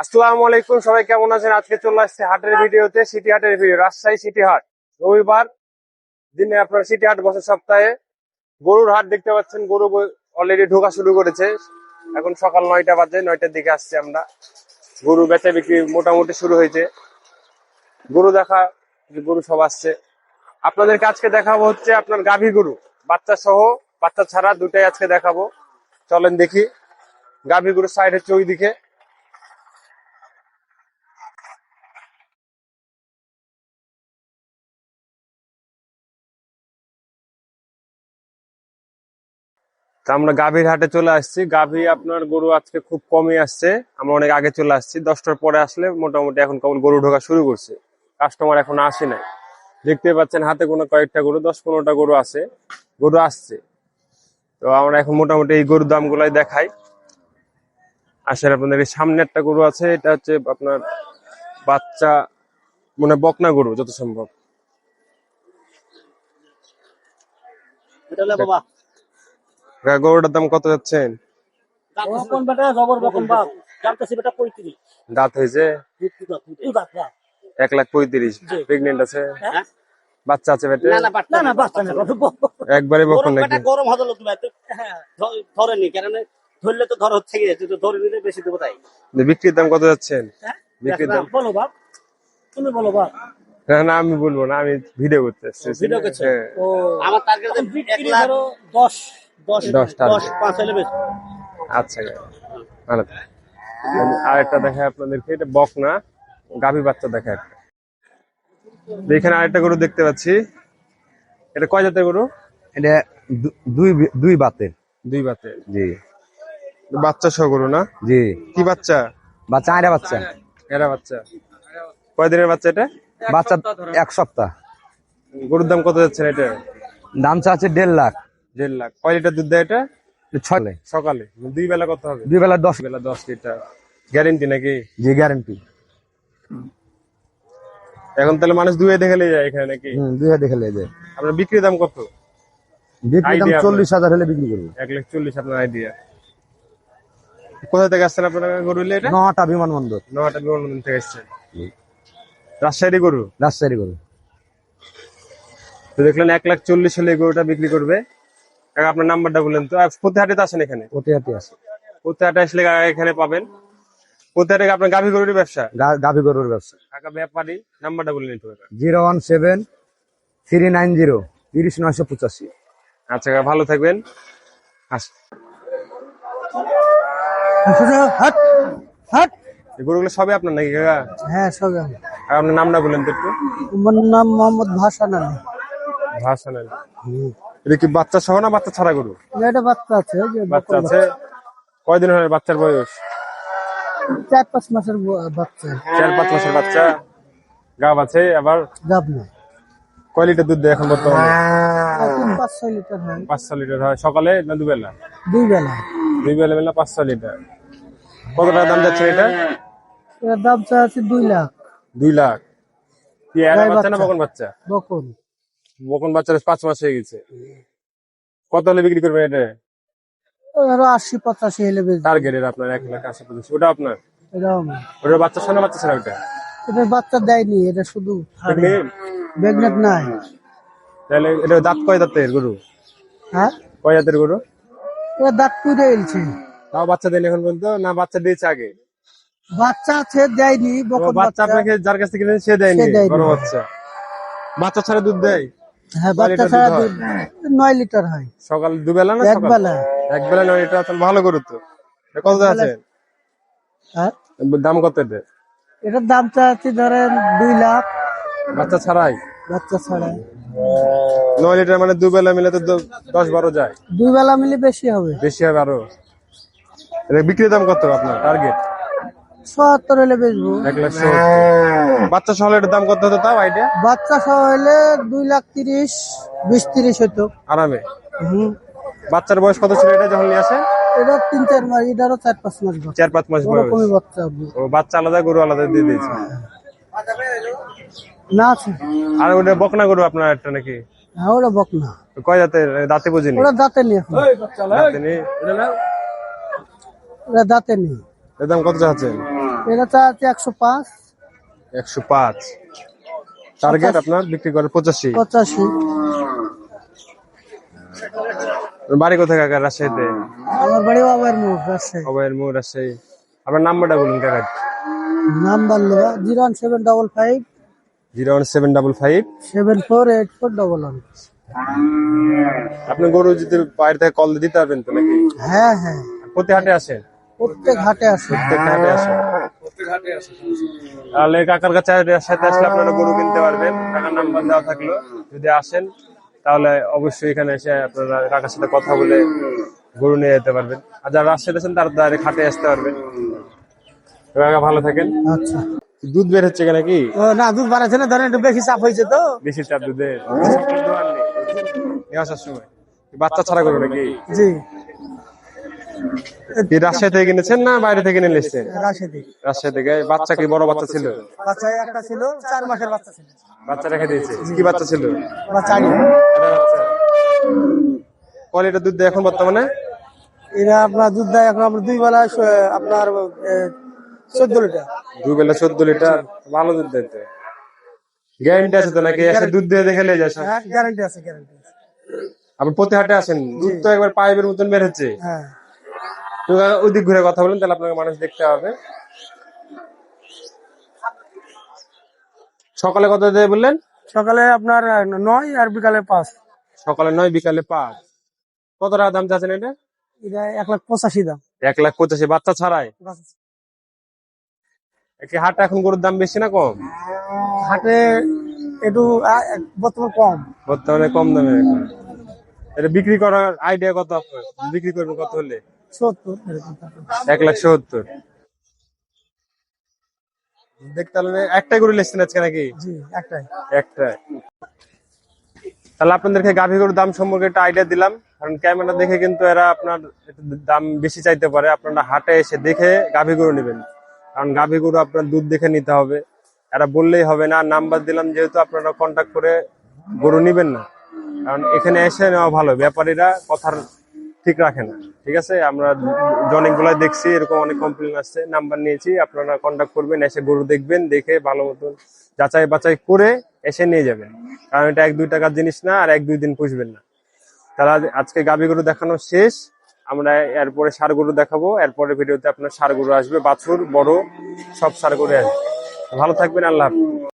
আসসালামু আলাইকুম, সবাই কেমন আছেন? আজকে চলে আসছে হাটের ভিডিওতে, সিটি হাটের ভিডিও। রাজশাহী সিটি হাট, রবিবার দিনে আপনার সিটি হাট বসে সপ্তাহে। গরুর হাট দেখতে পাচ্ছেন, গরু অলরেডি ঢোকা শুরু করেছে। এখন সকাল 9টা বাজে, 9টার দিকে আসছে আমরা। গরু বেচা বিক্রি মোটামুটি শুরু হয়েছে। গরু দেখা, গরু সব আসছে। আপনাদেরকে আজকে দেখাবো হচ্ছে আপনার গাভী গরু, বাচ্চা সহ বাচ্চা ছাড়া দুটাই আজকে দেখাবো। চলেন দেখি। গাভী গরুর সাইড হচ্ছে ওইদিকে। তা আমরা গাভীর হাটে চলে আসছি। গাভী আপনার গরু আজকে খুব কমই আসছে। আমরা অনেক আগে চলে আসছি, 10টার পরে আসলে মোটামুটি এখন কেবল গরু ঢোকা শুরু করছে। কাস্টমার এখন আসে নাই। দেখতে পাচ্ছেন হাতে কোনো কয়েকটা গরু, 10-15টা গরু আছে, গরু আসছে। তো আমরা এখন মোটামুটি এই গরুর দাম গুলাই দেখাই। আসলে আপনাদের সামনে একটা গরু আছে, এটা হচ্ছে আপনার বাচ্চা, মানে বকনা গরু যত সম্ভব। গরুটার দাম কত যাচ্ছেন? দাঁত হয়েছে 1,35,000। প্রেগনেন্ট আছে? বাচ্চা আছে পেটে? একবারে বকন নাকি? গরম হতো ধরেনি, কারণ ধরলে তো ধর হচ্ছে ধরে নিলে বেশি দেবো তাই। বিক্রির দাম কত যাচ্ছেন? বিক্রির দাম বলো বাপ, তুমি বলো বাপ। না আমি বলবো না, আমি ভিডিও করতে আসছি। ভিডিও করছে? আমার টার্গেট 10-5 হলে বেশি। আচ্ছা, ভালো। আরেকটা দেখায় আপনাদেরকে, এটা বকনা গাভী বাচ্চা দেখায় একটা। এখানে আরেকটা গরু দেখতে পাচ্ছি। এটা কয় জাতের গরু? এটা দুই বাতের। দুই বাতের? জি। বাচ্চা সহ গরু না? জি। কি বাচ্চা? বাচ্চা আয়রা বাচ্চা। এরা বাচ্চা কয়দিনের বাচ্চা এটা? বাচ্চা 1 সপ্তাহ। গরুর দাম কত যাচ্ছে এটা? দাম চাচ্ছে 1.5 লাখ। 1.5 লাখ। কয় লিটার দুধ দেয় এটা? 6 সকালে? দুই বেলা কত হবে? 2 বেলা 10 বেলা 10 লিটার। গ্যারেন্টি নাকি? জি, গ্যারান্টি। এখন তাহলে মানুষ দুয়ে দেখে নিয়ে যায় এখানে নাকি? দুইটা দেখে নিয়ে যায়। আপনার বিক্রির দাম কত? বিক্রি দাম 40,000 হলে বিক্রি করবো। 1,40,000 আপনার আইডিয়া। কোথা থেকে আসছেন আপনারা গরু নিয়ে? এটা নহাটা বিমানবন্দর। নহাটা বিমানবন্দর থেকে এসছেন। রাজশাহী গরু? রাজশাহী গরু। তো দেখলেন 1,40,000 হলে গরুটা বিক্রি করবে। আপনার নাম্বারটা বললেন তো। প্রতিহাটে তো আসেন এখানে? প্রতিহাটে আছে। প্রতিহাটে আসলে এখানে পাবেন। প্রতিহাটে আপনার গাভী গরুর ব্যবসা? গাভী গরুর ব্যবসা। ঢাকা ব্যাপারী। নাম্বারটা বললেন একটু। 017-390-30985। আচ্ছা, ভালো থাকবেন। গরুগুলো সবই আপনার নাকি কাকা? হ্যাঁ, সব আমি। আর আপনার নামটা বললেন তো একটু। আমার নাম মোহাম্মদ ভাসান আলী। ভাসান আলী। এটা কি বাচ্চা সহ না বাচ্চা ছাড়া গরু? এটা বাচ্চা আছে, বাচ্চা আছে। কয়দিন হয় বাচ্চার বয়স? 4-5 মাসের বাচ্চা। 4-5 মাসের বাচ্চা। গাব আছে আবার? গাব না। কয় লিটার দুধ দেয় এখন বর্তমানে? 5-6 লিটার হয়। 5-6 লিটার হয়। সকালে না দুবেলা? 2 বেলা। 2 বেলা মিলে 5-6 লিটার। কত টাকা দাম যাচ্ছে এটা? এর দাম আছে 2 লাখ। 2 লাখ। কি এরা বাচ্চা না বকন বাচ্চা? বকন। বকন বাচ্চার 5 মাস হয়ে গেছে। কত হলে বিক্রি করবেন এটা? আরো 80-85 হলে বেশি। টার্গেটের আপনার 1,80,000। ওটা আপনার? এটাও আমার। ওটা বাচ্চা ছাড়া বাচ্চা ছাড়া? ওটা এটা বাচ্চা দেয়নি, এটা শুধু প্রেগনেন্ট নাই। তাহলে এটা দাঁত কয় দাঁতের গরু? হ্যাঁ, কয় জাতের গরু? এটা দাঁত পুড়ে এলছে। তাও বাচ্চা দেন এখন পর্যন্ত না বাচ্চা দিয়েছে আগে? বাচ্চা আছে, দেয়নি। বকন বাচ্চা আপনাকে যার কাছ থেকে কিনেছেন সে দেয়নি? বড় বাচ্চা। বাচ্চা ছাড়া দুধ দেয়? হ্যাঁ, বাচ্চা ছাড়া দুধ 9 লিটার হয়। সকাল দুবেলা না? এক বেলা। এক বেলা 9 লিটার। ভালো গরু তো। কত আছে? হ্যাঁ, দাম কত এটা? এটার দাম চাচ্ছি ধরেন 2 লাখ। বাচ্চা ছাড়াই? বাচ্চা ছাড়া 9 লিটার মানে দুবেলা মিলে তো 10-12 যায়। 2 বেলা মিলে বেশি হবে। বেশি হবে আরো। এটা বিক্রির দাম কত আপনার টার্গেট? 70 হলে বেচবো। 1,70,000। বাচ্চা সহ এটার দাম কত হতো তাও আইডিয়া? বাচ্চা সহ হলে 2,30,000, 20-30 হতো আরামে। বাচ্চার বয়স কত ছিল এটা যখন নিয়ে আসে? এটা 3-4 মাস, এটারও 4-5 মাস। 4-5 মাস বয়স। ওরকমই বাচ্চা। ও বাচ্চা আলাদা, গরু আলাদা দিয়ে দিয়েছে না আছে। আর ওটা বকনা গরু আপনার একটা নাকি? হ্যাঁ, ওরা বকনা। কয় জাতের? দাঁতে বুঝিনি। ওরা দাঁতে নেই এখন। দাঁতে নেই। ওরা দাঁতে নেই। এর দাম কত চাচ্ছেন? এটা চাচ্ছে 105, 105। টার্গেট আপনার বিক্রি করে 85। 85। বাড়ি কোথায় কাকা? রাজশাহীতে। আমার বাড়ি বাবার মুখ রাজশাহী। অভয়ের মোড়, রাজশাহী। আপনার নাম্বারটা বলুন কাকা। নাম্বার নেবা 01755 01755। 748411। আপনি গরু যদি বাইরে থেকে কল দিতে পারবেন তো নাকি? হ্যাঁ হ্যাঁ, প্রতি হাটে আসেন? প্রত্যেক হাটে আছে। প্রত্যেক হাটে আসেন। তাহলে কাকার কাছে সাথে আসলে আপনারা গরু কিনতে পারবেন। কাকার নাম্বার দেওয়া থাকলো, যদি আসেন তাহলে অবশ্যই এখানে এসে আপনারা কাকার সাথে কথা বলে গরু নিয়ে যেতে পারবেন। আর যারা রাজশাহীতে আছেন তারা ডাইরেক্ট হাটে আসতে পারবেন। কাকা ভালো থাকেন। আচ্ছা। দুধ বের হচ্ছে নাকি? ও না, দুধ বাড়াচ্ছে না, ধরেন একটু বেশি চাপ হয়েছে তো। বেশি চাপ দুধে নিয়ে আসার সময় বাচ্চা ছাড়া গরু নাকি? জি, কি রাজশাহী থেকে কিনেছেন না বাইরে থেকে নিয়ে এসেছেন? রাশিদি। রাজশাহী থেকে। বাচ্চা কি বড় বাচ্চা ছিল? বাচ্চা একটা ছিল, 4 মাসের বাচ্চা ছিল। বাচ্চা রেখে দিয়েছে। কি বাচ্চা ছিল? বাচ্চা আগে। কয় লিটার দুধ দেয় এখন বর্তমানে? এরা আপনার দুধ দেয় এখন আপনার 2 বেলা আপনার 14 লিটার। 2 বেলা 14 লিটার। ভালো দুধ দেয় তো। গ্যারান্টি আছে তো নাকি? এসে দুধ দিয়ে দেখে নিয়ে যায়? হ্যাঁ, গ্যারান্টি আছে, গ্যারান্টি আছে। আপনি প্রতি হাটে আসেন? দুধ তো একবার পাইপের মতন বের হচ্ছে। হ্যাঁ। তো ওই দিক ঘুরে কথা বলেন, তাহলে আপনাকে মানুষ দেখতে হবে। সকালে কত দেয় বললেন? সকালে আপনার 9 আর বিকালে 5। সকালে 9, বিকালে 5। কত টাকা দাম চাচ্ছেন এটা? এটা 1,85,000 দাম। 1,85,000 বাচ্চা ছাড়াই? কি হাটে এখন গরুর দাম বেশি না কম? হাটে একটু বর্তমান কম। বর্তমানে কম দামে এখন। এটা বিক্রি করার আইডিয়া কত আপনার? বিক্রি করবেন কত হলে? 70 এরকম টাকা। 1,70,000। দেখতে হলে একটাই গরু লেসছেন আজকে নাকি? জি, একটাই। একটাই। তাহলে আপনাদেরকে গাভী গরুর দাম সম্পর্কে একটা আইডিয়া দিলাম। কারণ ক্যামেরা দেখে কিন্তু এরা আপনার একটু দাম বেশি চাইতে পারে। আপনারা হাটে এসে দেখে গাভী গরু নেবেন। কারণ গাভী গরু আপনার দুধ দেখে নিতে হবে। এরা বললেই হবে না। নাম্বার দিলাম যেহেতু, আপনারা কন্ট্যাক্ট করে গরু নিবেন না। কারণ এখানে এসে নেওয়া ভালো। ব্যাপারীরা কথার ঠিক রাখে না। ঠিক আছে, আমরা অনেকগুলাই দেখছি, এরকম অনেক কমপ্লেন আসছে। নাম্বার নিয়েছি, আপনারা কন্ট্যাক্ট করবেন, এসে গরু দেখবেন, দেখে ভালো মতন যাচাই বাছাই করে এসে নিয়ে যাবেন। কারণ এটা 1-2 টাকার জিনিস না, আর 1-2 দিন পুষবেন না। তাহলে আজকে গাভী গরু দেখানো শেষ। আমরা এরপরে ষাঁড় গরু দেখাবো। এরপরে ভিডিওতে আপনার ষাঁড় গরু আসবে, বাছুর বড় সব ষাঁড় গরু আসবে। ভালো থাকবেন, আল্লাহ হাফেজ।